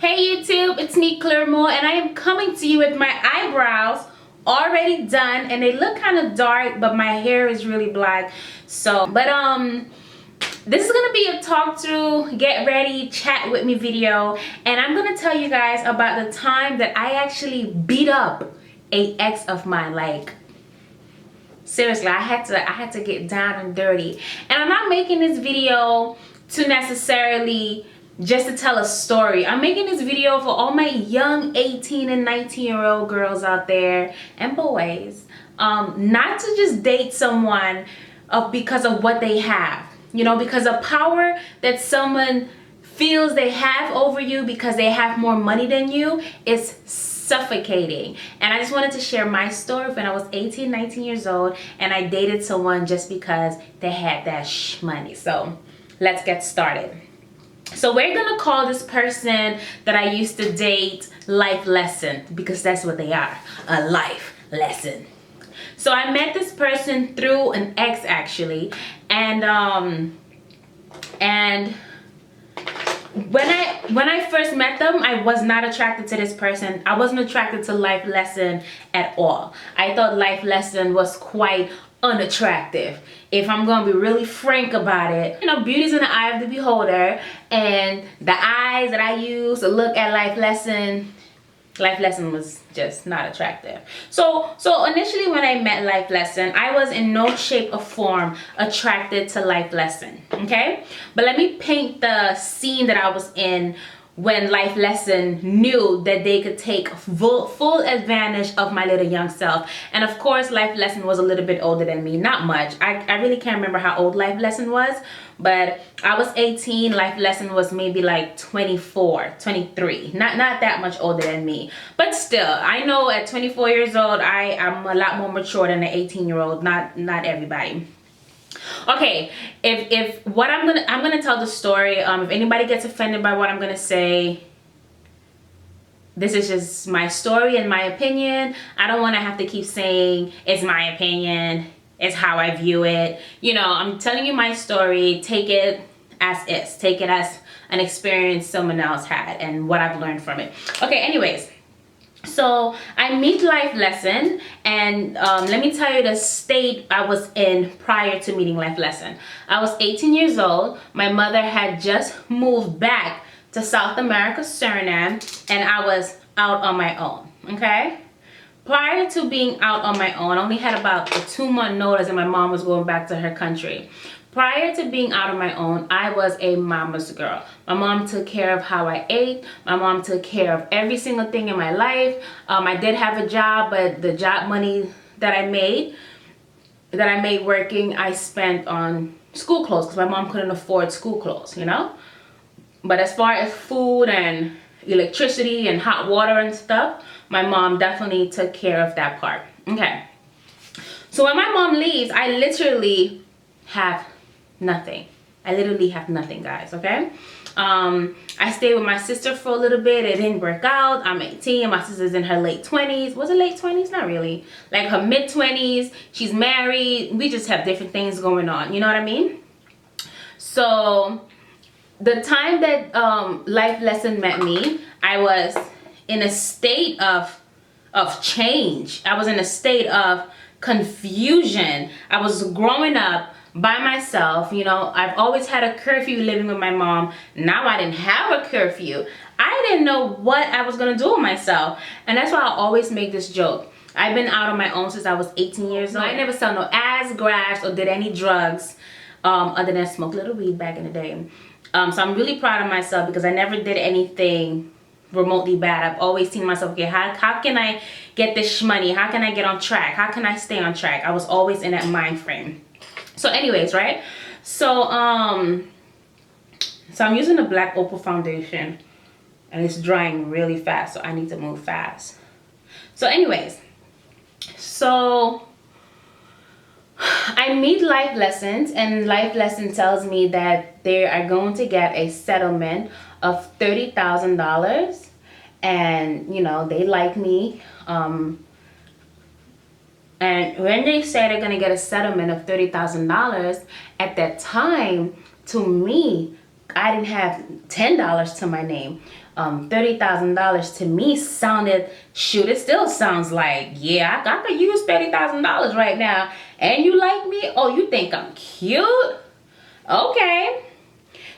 Hey YouTube, it's me BookKluermoi, and I am coming to you with my eyebrows already done, and they look kind of dark, but my hair is really black. So, this is gonna be a talk through, get ready, chat with me video, and I'm gonna tell you guys about the time that I actually beat up a ex of mine. Like, seriously, I had to get down and dirty. And I'm not making this video to necessarily just to tell a story. I'm making this video for all my young 18 and 19-year-old girls out there and boys, not to just date someone because of what they have, you know, because the power that someone feels they have over you because they have more money than you is suffocating. And I just wanted to share my story when I was 18, 19 years old and I dated someone just because they had that money. So let's get started. So we're gonna call this person that I used to date life lesson, because that's what they are, a life lesson. So I met this person through an ex actually, and when I first met them, I was not attracted to this person. I wasn't attracted to life lesson at all. I thought life lesson was quite unattractive. If I'm gonna be really frank about it, you know, beauty's in the eye of the beholder, and the eyes that I use to look at life lesson was just not attractive. So initially when I met life lesson, I was in no shape or form attracted to life lesson, okay? But let me paint the scene that I was in when life lesson knew that they could take full advantage of my little young self. And of course, life lesson was a little bit older than me, not much. I really can't remember how old life lesson was, but I was 18, life lesson was maybe like 24, 23, not that much older than me. But still, I know at 24 years old, I'm a lot more mature than an 18-year-old, not everybody. Okay, if what I'm gonna tell the story. If anybody gets offended by what I'm gonna say, this is just my story and my opinion. I don't want to have to keep saying it's my opinion, it's how I view it. You know, I'm telling you my story. Take it as is. Take it as an experience someone else had and what I've learned from it. Okay, anyways. So I meet life lesson, and let me tell you the state I was in prior to meeting life lesson. I was 18 years old. My mother had just moved back to South America, Suriname, and I was out on my own, okay? Prior to being out on my own, I only had about a 2-month notice and my mom was going back to her country. Prior to being out on my own, I was a mama's girl. My mom took care of how I ate. My mom took care of every single thing in my life. I did have a job, but the job money that I made working, I spent on school clothes because my mom couldn't afford school clothes, you know? But as far as food and electricity and hot water and stuff, my mom definitely took care of that part. Okay. So when my mom leaves, I literally have nothing. I literally have nothing, guys, okay? I stayed with my sister for a little bit. It didn't work out. I'm 18. My sister's in her late 20s. Was it late 20s? Not really. Like her mid 20s. She's married. We just have different things going on. You know what I mean? So the time that life lesson met me, I was in a state of change. I was in a state of confusion. I was growing up by myself. You know, I've always had a curfew living with my mom. Now I didn't have a curfew. I didn't know what I was gonna do with myself. And that's why I always make this joke. I've been out on my own since I was 18 years old. I never saw no ass, grass, or did any drugs other than smoke a little weed back in the day. So I'm really proud of myself because I never did anything remotely bad. I've always seen myself, okay, how can I get this money? How can I get on track? How can I stay on track? I was always in that mind frame. So anyways, right? So I'm using the Black Opal foundation and it's drying really fast, so I need to move fast. So anyways, so I meet life lessons, and life lesson tells me that they are going to get a settlement of $30,000, and you know, they like me. And when they say they're gonna get a settlement of $30,000, at that time, to me, I didn't have $10 to my name. $30,000 to me sounded, shoot, it still sounds like, yeah, I could use $30,000 right now. And you like me? Oh, you think I'm cute? Okay.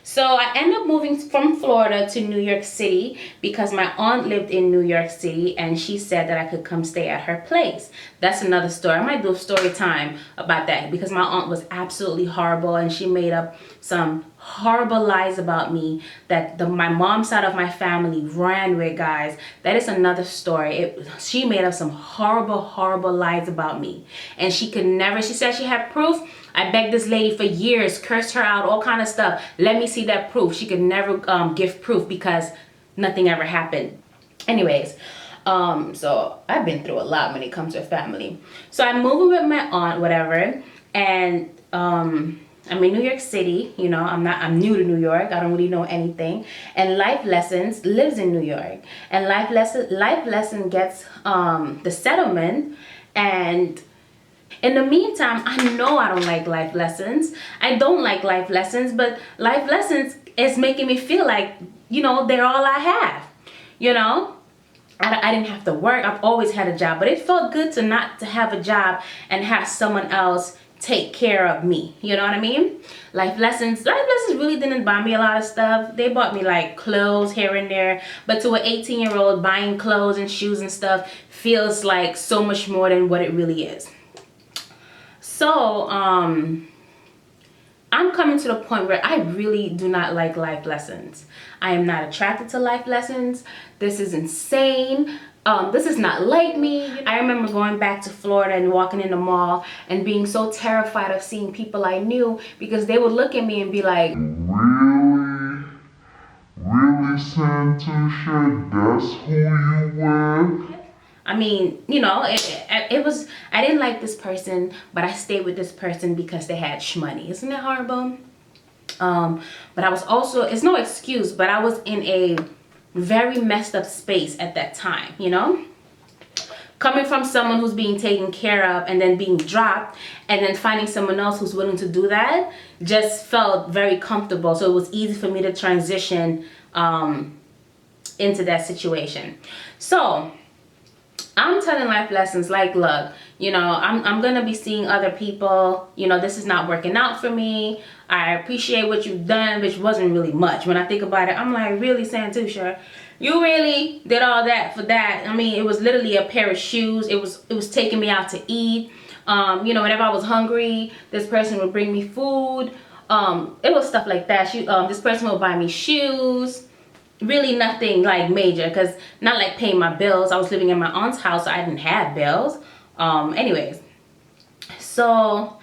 So I ended up moving from Florida to New York City because my aunt lived in New York City and she said that I could come stay at her place. That's another story. I might do a story time about that because my aunt was absolutely horrible and she made up some horrible lies about me that my mom's side of my family ran with, guys. That is another story. She made up some horrible lies about me. And she said she had proof. I begged this lady for years, cursed her out, all kind of stuff. Let me see that proof. She could never give proof because nothing ever happened. Anyways, so I've been through a lot when it comes to family. So I'm moving with my aunt, whatever, and I'm in New York City. You know, I'm new to New York. I don't really know anything. And Life Lessons lives in New York, and Life Lesson gets the settlement. And in the meantime, I know I don't like Life Lessons. I don't like Life Lessons, but Life Lessons is making me feel like, you know, they're all I have. You know, I didn't have to work. I've always had a job, but it felt good to not to have a job and have someone else take care of me. You know what I mean? Life Lessons really didn't buy me a lot of stuff. They bought me like clothes here and there, but to an 18-year-old, buying clothes and shoes and stuff feels like so much more than what it really is. So, I'm coming to the point where I really do not like Life Lessons. I am not attracted to Life Lessons. This is insane. This is not like me. I remember going back to Florida and walking in the mall and being so terrified of seeing people I knew because they would look at me and be like, "Really? Really, Santusha? That's who you were?" I mean, you know, it was, I didn't like this person, but I stayed with this person because they had shmoney. Isn't that horrible? But I was also, it's no excuse, but I was in a very messed up space at that time, you know? Coming from someone who's being taken care of and then being dropped and then finding someone else who's willing to do that just felt very comfortable. So it was easy for me to transition into that situation. So I'm telling Life Lessons, like, look, you know, I'm going to be seeing other people. You know, this is not working out for me. I appreciate what you've done, which wasn't really much. When I think about it, I'm like, really, Santusha? You really did all that for that? I mean, it was literally a pair of shoes. It was taking me out to eat. You know, whenever I was hungry, this person would bring me food. It was stuff like that. This person would buy me shoes. Really nothing like major, because not like paying my bills. I was living in my aunt's house, so I didn't have bills. Anyways, so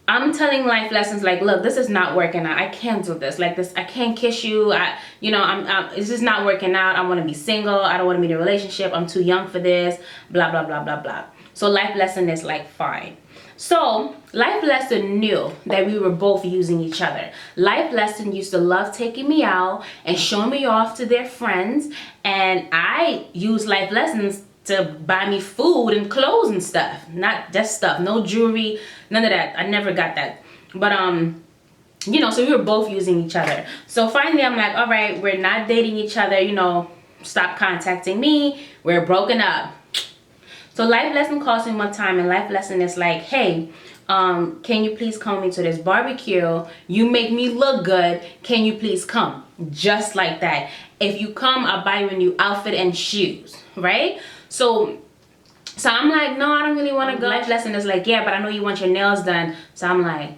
I'm telling Life Lessons, like, look, this is not working out. I can't do this. Like this, I can't kiss you. This is not working out. I want to be single. I don't want to be in a relationship. I'm too young for this. Blah, blah, blah, blah, blah. So Life Lesson is like, fine. So Life Lesson knew that we were both using each other. Life Lesson used to love taking me out and showing me off to their friends. And I used Life Lessons to buy me food and clothes and stuff. Not just stuff, no jewelry, none of that. I never got that. But you know, so we were both using each other. So finally I'm like, all right, we're not dating each other, you know, stop contacting me. We're broken up. So Life Lesson calls me one time and Life Lesson is like, hey, can you please come with me to this barbecue? You make me look good. Can you please come? Just like that. If you come, I'll buy you a new outfit and shoes, right? So I'm like, no, I don't really want to go. Life Lesson is like, yeah, but I know you want your nails done. So I'm like,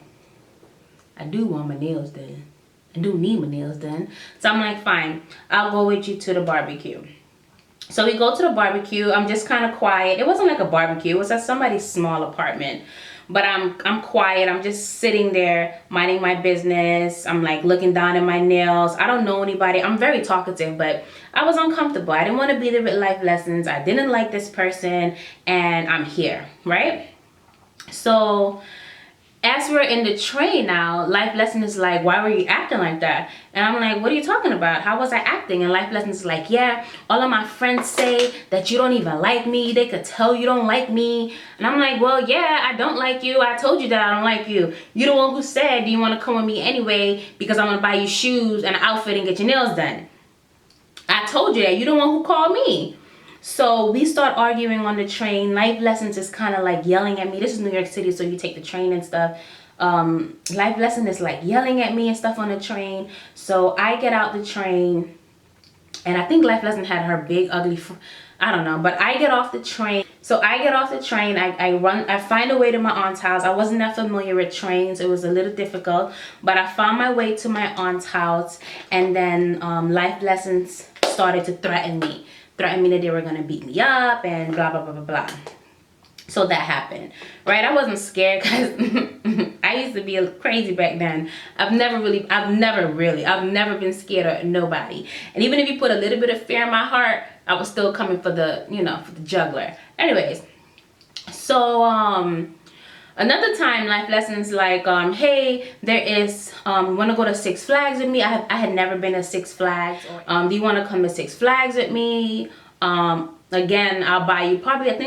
I do want my nails done. I do need my nails done. So I'm like, fine, I'll go with you to the barbecue. So we go to the barbecue. I'm just kind of quiet. It wasn't like a barbecue. It was at somebody's small apartment. But I'm quiet. I'm just sitting there minding my business. I'm like looking down at my nails. I don't know anybody. I'm very talkative, but I was uncomfortable. I didn't want to be there with Life Lessons. I didn't like this person, and I'm here, right? So as we're in the train now, Life Lesson is like, why were you acting like that? And I'm like, what are you talking about? How was I acting? And Life Lesson is like, yeah, all of my friends say that you don't even like me. They could tell you don't like me. And I'm like, well, yeah, I don't like you. I told you that I don't like you. You're the one who said, do you want to come with me anyway? Because I'm going to buy you shoes and an outfit and get your nails done. I told you that. You the one who called me. So we start arguing on the train. Life lessons is kind of like yelling at me. This is New York City, so you take the train and stuff. Life lesson is like yelling at me and stuff on the train. So I get out the train, and I think life lesson had her big ugly I don't know, but I get off the train. So I get off the train, I find a way to my aunt's house. I wasn't that familiar with trains. It was a little difficult, but I found my way to my aunt's house, and then life lessons started to threaten me that they were gonna beat me up and blah blah blah blah blah. So that happened, right? I wasn't scared because I used to be crazy back then. I've never been scared of nobody. And even if you put a little bit of fear in my heart, I was still coming for the, for the juggler. Anyways, so another time, life lessons like, hey, there is, want to go to Six Flags with me? I had never been to Six Flags. Do you want to come to Six Flags with me? Again, I'll buy you probably, I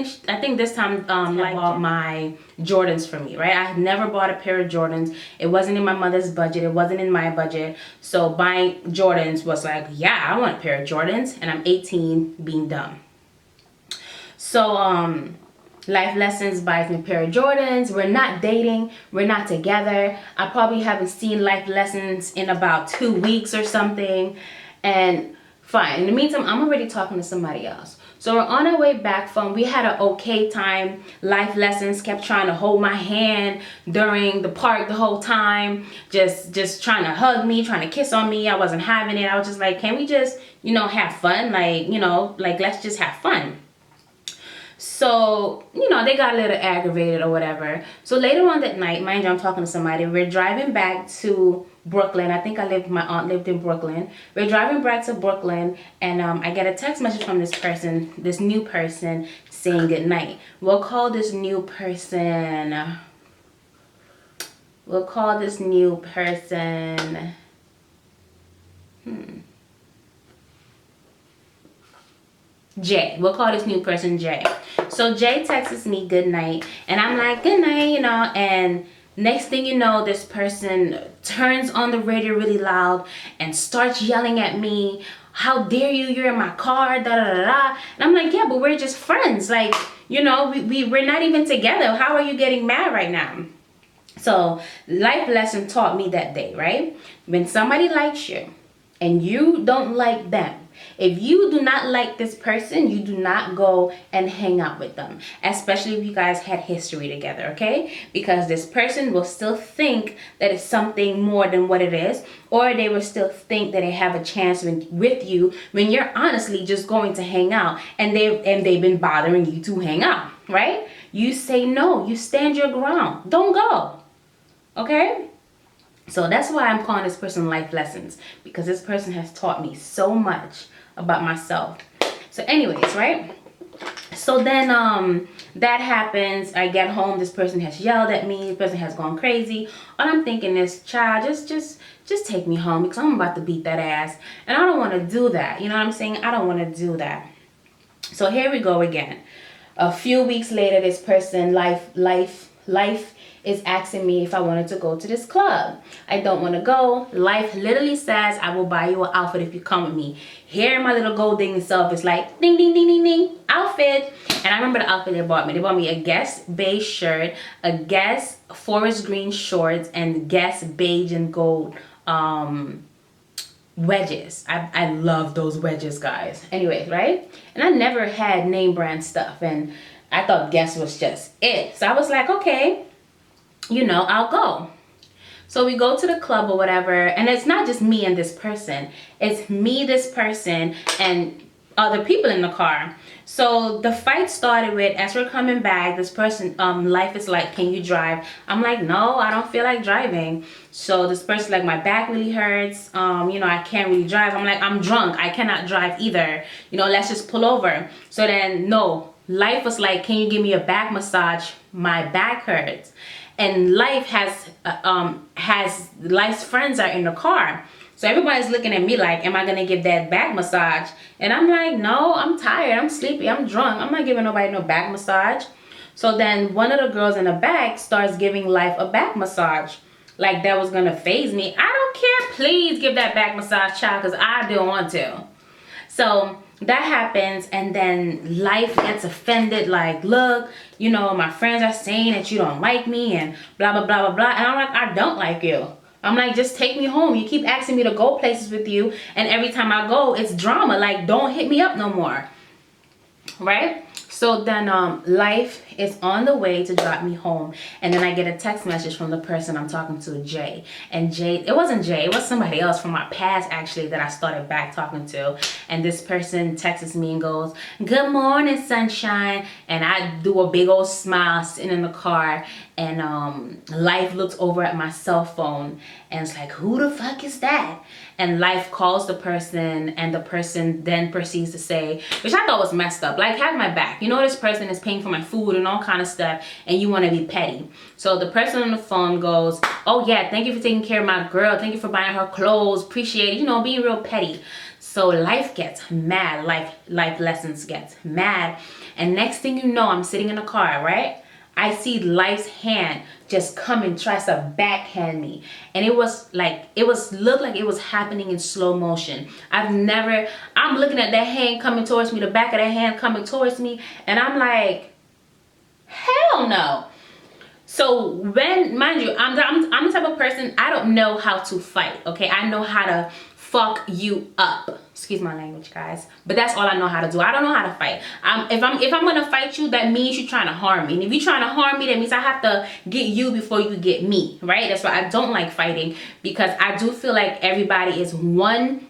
think this time, like bought my Jordans for me, right? I had never bought a pair of Jordans. It wasn't in my mother's budget. It wasn't in my budget. So buying Jordans was like, yeah, I want a pair of Jordans, and I'm 18 being dumb. So, life lessons buys me a pair of Jordans. We're not dating. We're not together. I probably haven't seen life lessons in about 2 weeks or something. And fine. In the meantime, I'm already talking to somebody else. So we're on our way back from, we had an okay time. Life lessons kept trying to hold my hand during the park the whole time. Just trying to hug me, trying to kiss on me. I wasn't having it. I was just like, can we just, have fun? Like, let's just have fun. So, they got a little aggravated or whatever. So later on that night, mind you, I'm talking to somebody. We're driving back to Brooklyn. I think my aunt lived in Brooklyn. We're driving back to Brooklyn, and I get a text message from this new person saying good night. We'll call this new person Jay. We'll call this new person Jay. So Jay texts me good night, and I'm like, good night, and next thing you know, this person turns on the radio really loud and starts yelling at me. How dare you? You're in my car, da da da da. And I'm like, yeah, but we're just friends. Like, we're not even together. How are you getting mad right now? So life lesson taught me that day, right? When somebody likes you and you don't like them, if you do not like this person, you do not go and hang out with them, especially if you guys had history together, okay? Because this person will still think that it's something more than what it is, or they will still think that they have a chance with you when you're honestly just going to hang out, and they've been bothering you to hang out, right? You say no, you stand your ground, don't go, okay? So that's why I'm calling this person life lessons, because this person has taught me so much about myself. So anyways, right? So then that happens. I get home, this person has yelled at me, this person has gone crazy. All I'm thinking is, child, just take me home, because I'm about to beat that ass, and I don't want to do that. You know what I'm saying? I don't want to do that. So here we go again. A few weeks later, this person, life is asking me if I wanted to go to this club. I don't want to go. Life literally says, I will buy you an outfit if you come with me. Here my little gold ding itself is like, ding, ding, ding, ding, ding, outfit. And I remember the outfit they bought me. They bought me a Guess beige shirt, a Guess forest green shorts, and Guess beige and gold wedges. I love those wedges, guys. Anyways, right? And I never had name brand stuff, and I thought Guess was just it. So I was like, okay, I'll go. So we go to the club or whatever, and it's not just me and this person. It's me, this person, and other people in the car. So the fight started with, as we're coming back, this person, life is like, can you drive? I'm like, no, I don't feel like driving. So this person, like, my back really hurts. I can't really drive. I'm like, I'm drunk. I cannot drive either. Let's just pull over. So then, no, life was like, can you give me a back massage? My back hurts. And life life's friends are in the car. So everybody's looking at me like, am I going to give that back massage? And I'm like, no, I'm tired. I'm sleepy. I'm drunk. I'm not giving nobody no back massage. So then one of the girls in the back starts giving life a back massage. Like that was going to faze me. I don't care. Please give that back massage, child, because I don't want to. So that happens, and then life gets offended, like, look, you know, my friends are saying that you don't like me and blah blah blah blah blah. And I'm like, I don't like you. I'm like, just take me home. You keep asking me to go places with you, and every time I go, it's drama. Like, don't hit me up no more. Right? So then life is on the way to drop me home, and then I get a text message from the person I'm talking to, Jay. And Jay, it wasn't Jay, it was somebody else from my past actually that I started back talking to. And this person texts me and goes, "Good morning, sunshine." And I do a big old smile sitting in the car, and life looks over at my cell phone and it's like, who the fuck is that? And life calls the person, and the person then proceeds to say, which I thought was messed up, like, have my back, you know, this person is paying for my food and all kind of stuff, and you want to be petty. So the person on the phone goes, "Oh yeah, thank you for taking care of my girl, thank you for buying her clothes, appreciate it," you know, being real petty. So life gets mad, life lessons gets mad, and next thing you know, I'm sitting in the car, right? I see life's hand just come and tries to backhand me, and it looked like it was happening in slow motion. I'm looking at that hand coming towards me, the back of that hand coming towards me, and I'm like, hell no. So when, mind you, I'm the type of person, I don't know how to fight, okay? I know how to fuck you up. Excuse my language, guys, but that's all I know how to do. I don't know how to fight. If I'm gonna fight you, that means you're trying to harm me. And if you're trying to harm me, that means I have to get you before you get me, right? That's why I don't like fighting, because I do feel like everybody is one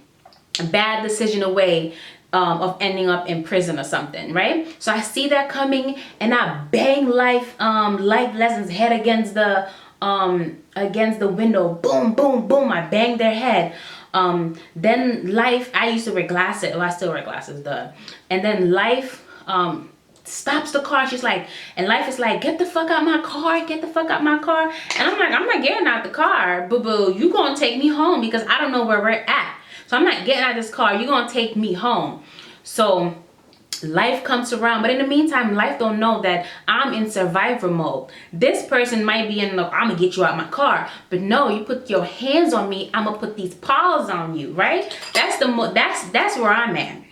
bad decision away of ending up in prison or something, right? So I see that coming, and I bang life lessons head against the window. Boom, boom, boom. I bang their head. Then life, I used to wear glasses. Well, I still wear glasses, duh. And then life stops the car. She's like, and life is like, get the fuck out my car, get the fuck out my car. And I'm like, I'm not getting out the car, boo-boo. You gonna take me home, because I don't know where we're at. So I'm not getting out of this car. You're gonna take me home. So life comes around, but in the meantime, life don't know that I'm in survivor mode. This person might be in the, I'm gonna get you out my car, but no, you put your hands on me, I'm gonna put these paws on you, right? That's where I'm at.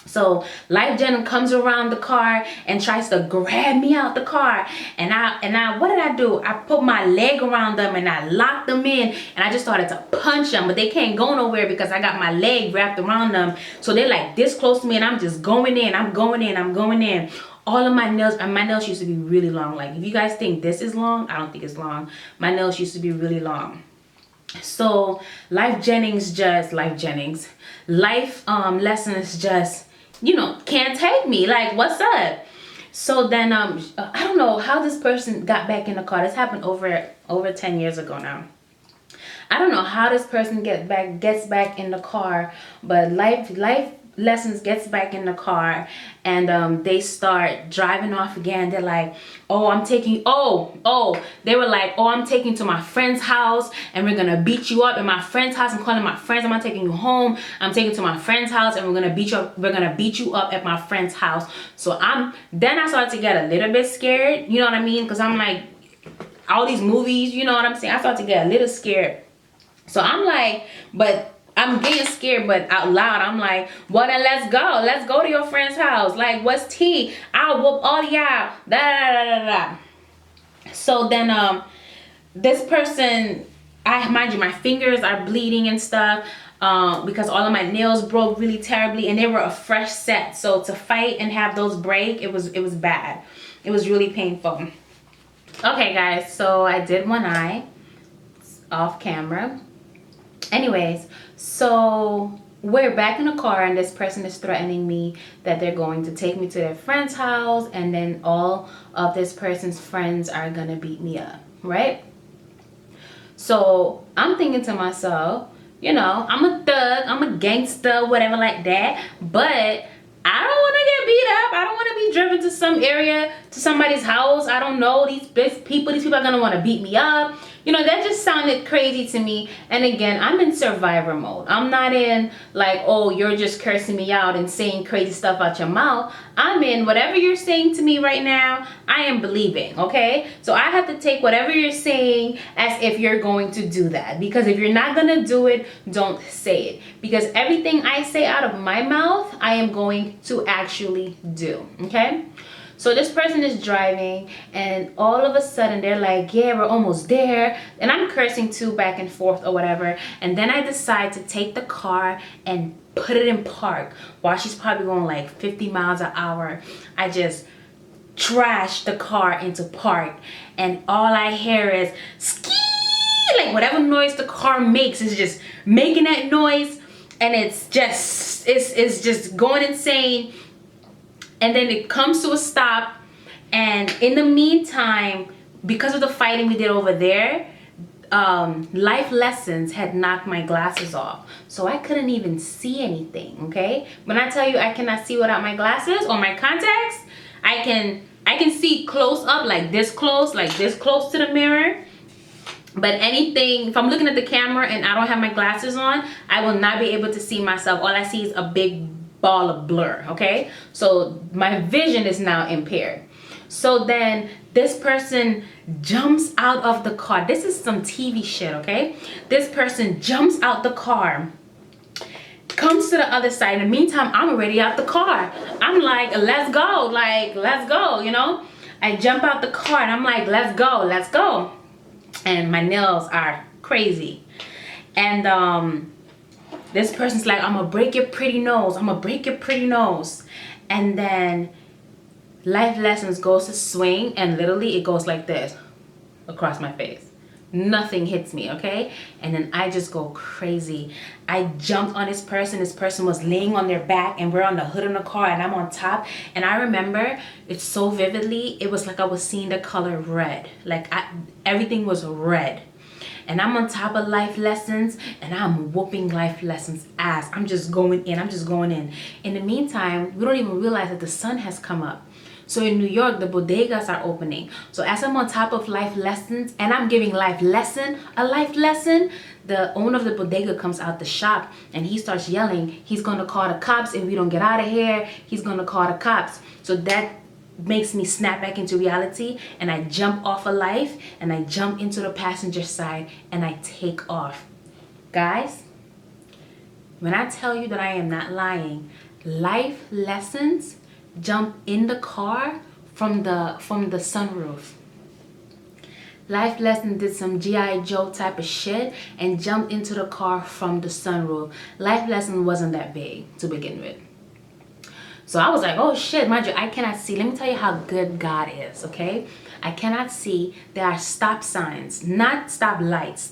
So life Jen comes around the car and tries to grab me out the car, and I what did I do? I put my leg around them and I locked them in, and I just started to punch them, but they can't go nowhere because I got my leg wrapped around them. So they're like this close to me, and I'm just going in, I'm going in. All of my nails, and my nails used to be really long. Like, if you guys think this is long, I don't think it's long. My nails used to be really long. So life lessons just, you know, can't take me. Like, what's up? So then I don't know how this person got back in the car. This happened over 10 years ago now. I don't know how this person gets back in the car, but life lessons gets back in the car, and they start driving off again. They're like, oh, I'm taking, they were like, oh, I'm taking to my friend's house, and we're gonna beat you up in my friend's house. I'm calling my friends, I'm not taking you home, I'm taking to my friend's house, and we're gonna beat you up at my friend's house. So then I started to get a little bit scared, you know what I mean? Because I'm like, all these movies, you know what I'm saying? I started to get a little scared. So I'm like, but I'm getting scared, but out loud, I'm like, well, then let's go. Let's go to your friend's house. Like, what's tea? I'll whoop all y'all. Da, da, da, da, da. So then, this person, mind you, my fingers are bleeding and stuff, because all of my nails broke really terribly, and they were a fresh set. So to fight and have those break, it was bad. It was really painful. Okay, guys, so I did one eye off camera. Anyways, so we're back in the car, and this person is threatening me that they're going to take me to their friend's house, and then all of this person's friends are gonna beat me up, right? So I'm thinking to myself, you know, I'm a thug, I'm a gangster, whatever like that, but I don't want to get beat up. I don't want to be driven to some area, to somebody's house. I don't know, these people are gonna want to beat me up. You know, that just sounded crazy to me. And again, I'm in survivor mode. I'm not in like, oh, you're just cursing me out and saying crazy stuff out your mouth. I'm in whatever you're saying to me right now, I am believing, okay? So I have to take whatever you're saying as if you're going to do that. Because if you're not going to do it, don't say it. Because everything I say out of my mouth, I am going to actually do, okay? So this person is driving and all of a sudden they're like, yeah, we're almost there. And I'm cursing too back and forth or whatever. And then I decide to take the car and put it in park while she's probably going like 50 miles an hour. I just trash the car into park and all I hear is ski, like whatever noise the car makes is just making that noise, and it's just going insane. And then it comes to a stop, and in the meantime, because of the fighting we did over there, life lessons had knocked my glasses off, so I couldn't even see anything. Okay, when I tell you I cannot see without my glasses or my contacts, I can see close up, like this close to the mirror. But anything, if I'm looking at the camera and I don't have my glasses on, I will not be able to see myself. All I see is a big ball of blur. Okay, so my vision is now impaired. So then this person jumps out of the car. This is some TV shit. Okay, this person jumps out the car, comes to the other side. In the meantime, I'm already out the car. I'm like, let's go, you know. I jump out the car and I'm like, let's go. And my nails are crazy. And this person's like, I'm gonna break your pretty nose. And then life lessons goes to swing, and literally it goes like this across my face. Nothing hits me, okay? And then I just go crazy. I jumped on this person. This person was laying on their back and we're on the hood of the car and I'm on top. And I remember it so vividly. It was like I was seeing the color red. Like everything was red. And I'm on top of life lessons and I'm whooping life lessons ass. I'm just going in. In the meantime, we don't even realize that the sun has come up. So in New York, the bodegas are opening. So as I'm on top of life lessons and I'm giving a life lesson, the owner of the bodega comes out the shop and he starts yelling, he's gonna call the cops if we don't get out of here. He's gonna call the cops. So that makes me snap back into reality, and I jump off a life and I jump into the passenger side and I take off. Guys, when I tell you that I am not lying, life lessons jump in the car from the sunroof. Life lesson did some G.I. Joe type of shit and jumped into the car from the sunroof. Life lesson wasn't that big to begin with. So I was like, oh shit, mind you, I cannot see. Let me tell you how good God is, okay? I cannot see. There are stop signs, not stop lights,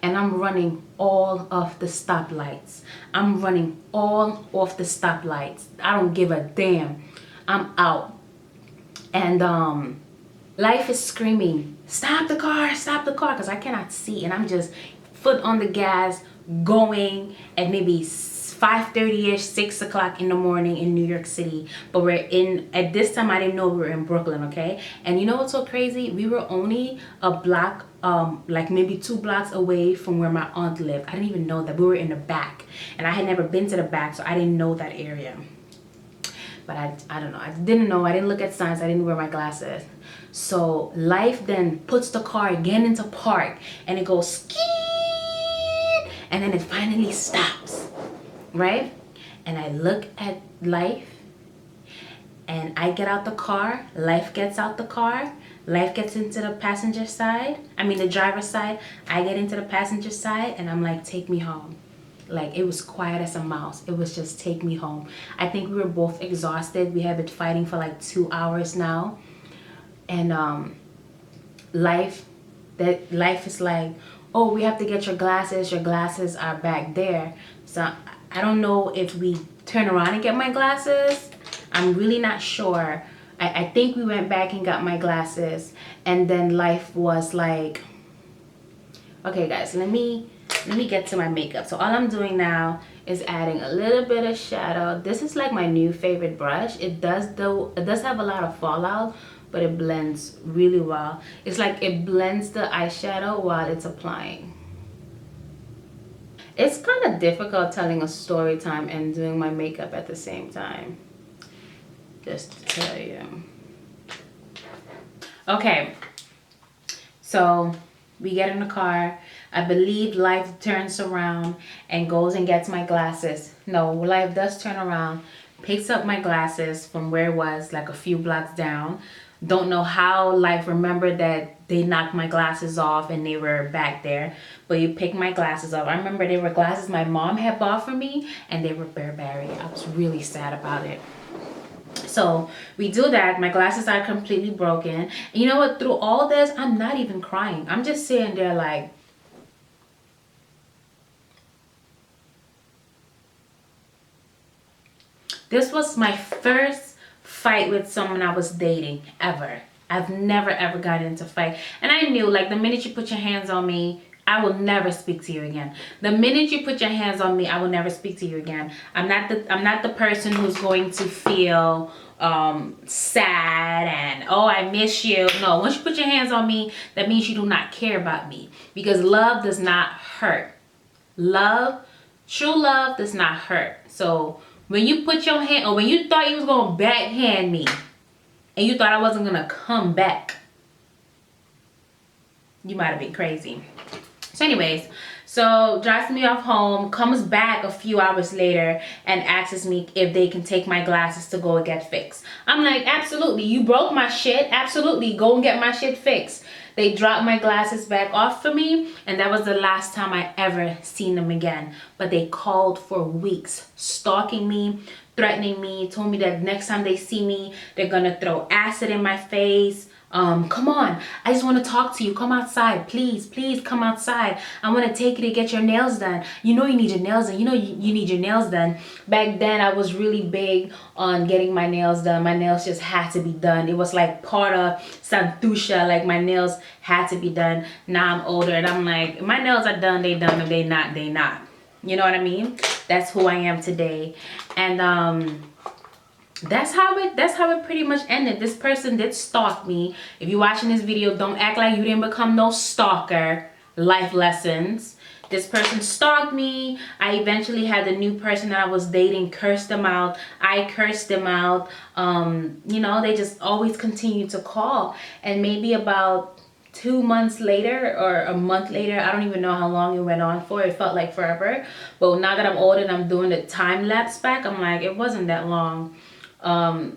and I'm running all of the stoplights. I don't give a damn. I'm out. And life is screaming, stop the car, because I cannot see. And I'm just foot on the gas, going at maybe 5:30ish, 6 o'clock in the morning in New York City. But at this time I didn't know we were in Brooklyn, okay? And you know what's so crazy? We were only a block, like maybe 2 blocks away from where my aunt lived. I didn't even know that. We were in the back, and I had never been to the back, so I didn't know that area. But I don't know. I didn't know. I didn't look at signs. I didn't wear my glasses. So life then puts the car again into park, and it goes skeet, and then it finally stops. Right? And I look at life and I get out the car, life gets out the car, life gets into the passenger side, the driver's side, I get into the passenger side, and I'm like, take me home. Like, it was quiet as a mouse. It was just take me home. I think we were both exhausted. We have been fighting for like 2 hours now. And life is like, oh, we have to get your glasses are back there. So I don't know if we turn around and get my glasses. I'm really not sure. I think we went back and got my glasses, and then life was like, okay guys, let me get to my makeup. So all I'm doing now is adding a little bit of shadow. This is like my new favorite brush. It does have a lot of fallout, but it blends really well. It's like it blends the eyeshadow while it's applying. It's kind of difficult telling a story time and doing my makeup at the same time, just to tell you. Okay, so we get in the car. I believe life turns around and goes and gets my glasses. No, life does turn around, picks up my glasses from where it was, like a few blocks down. Don't know how life remembered that they knocked my glasses off and they were back there. But you pick my glasses up. I remember they were glasses my mom had bought for me, and they were Burberry. I was really sad about it. So we do that. My glasses are completely broken. And you know what? Through all this, I'm not even crying. I'm just sitting there like, this was my first fight with someone I was dating ever. I've never ever gotten into a fight. And I knew, like, the minute you put your hands on me, I will never speak to you again. The minute you put your hands on me, I will never speak to you again. I'm not the person who's going to feel sad and, oh, I miss you. No, once you put your hands on me, that means you do not care about me, because love does not hurt. Love, true love does not hurt. So when you put your hand, or when you thought you was gonna backhand me and you thought I wasn't gonna come back, you might have been crazy. So anyways, so drives me off home, comes back a few hours later and asks me if they can take my glasses to go and get fixed. I'm like, absolutely. You broke my shit. Absolutely. Go and get my shit fixed. They dropped my glasses back off for me, and that was the last time I ever seen them again. But they called for weeks, stalking me, threatening me, told me that next time they see me, they're gonna throw acid in my face. Come on, I just want to talk to you. Come outside, please, please come outside. I want to take you to get your nails done. You know you need your nails done. You know you need your nails done. Back then, I was really big on getting my nails done. My nails just had to be done. It was like part of Santhusha, like my nails had to be done. Now I'm older and I'm like, my nails are done, they done. If they not, they not. You know what I mean? That's who I am today. And that's how it pretty much ended. This person did stalk me. If you're watching this video, don't act like you didn't become no stalker. Life lessons. This person stalked me. I eventually had the new person that I was dating curse them out. I cursed them out. You know, they just always continue to call. And maybe about 2 months later or a month later, I don't even know how long it went on for. It felt like forever. But now that I'm older and I'm doing the time lapse back, I'm like, it wasn't that long.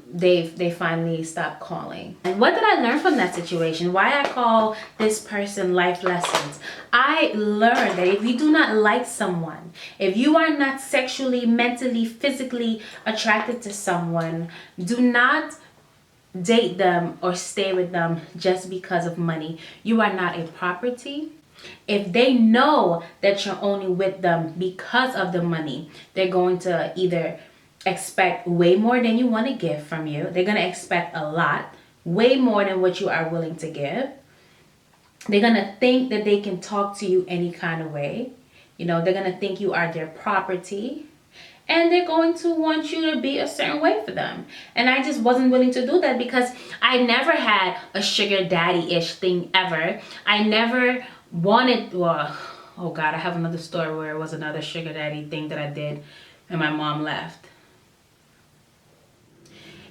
They finally stopped calling. And what did I learn from that situation? Why I call this person life lessons? I learned that if you do not like someone, if you are not sexually, mentally, physically attracted to someone, do not date them or stay with them just because of money. You are not a property. If they know that you're only with them because of the money, they're going to either expect way more than you want to give from you. They're going to expect a lot, way more than what you are willing to give. They're going to think that they can talk to you any kind of way. You know, they're going to think you are their property. And they're going to want you to be a certain way for them. And I just wasn't willing to do that because I never had a sugar daddy-ish thing ever. I never wanted, well, oh God, I have another story where it was another sugar daddy thing that I did and my mom left.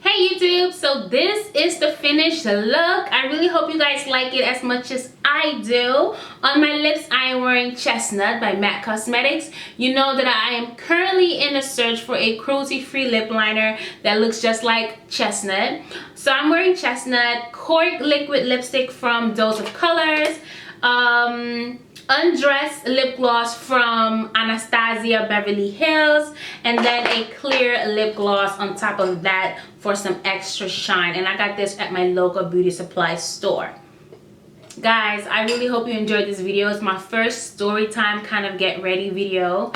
Hey YouTube, so this is the finished look. I really hope you guys like it as much as I do. On my lips, I am wearing Chestnut by MAC Cosmetics. You know that I am currently in a search for a cruelty-free lip liner that looks just like Chestnut. So I'm wearing Chestnut, Cork liquid lipstick from Dose of Colors, Undressed lip gloss from Anastasia Beverly Hills, and then a clear lip gloss on top of that for some extra shine. And I got this at my local beauty supply store. Guys, I really hope you enjoyed this video. It's my first story time kind of get ready video.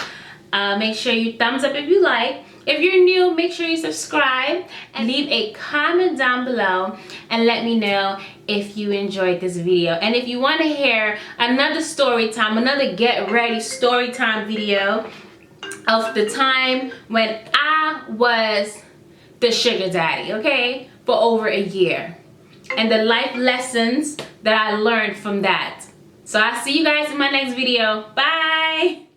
Make sure you thumbs up if you like. If you're new, make sure you subscribe and leave a comment down below and let me know if you enjoyed this video. And if you want to hear another story time, another get ready story time video of the time when I was the sugar daddy, okay, for over a year. and the life lessons that I learned from that. So I'll see you guys in my next video. Bye.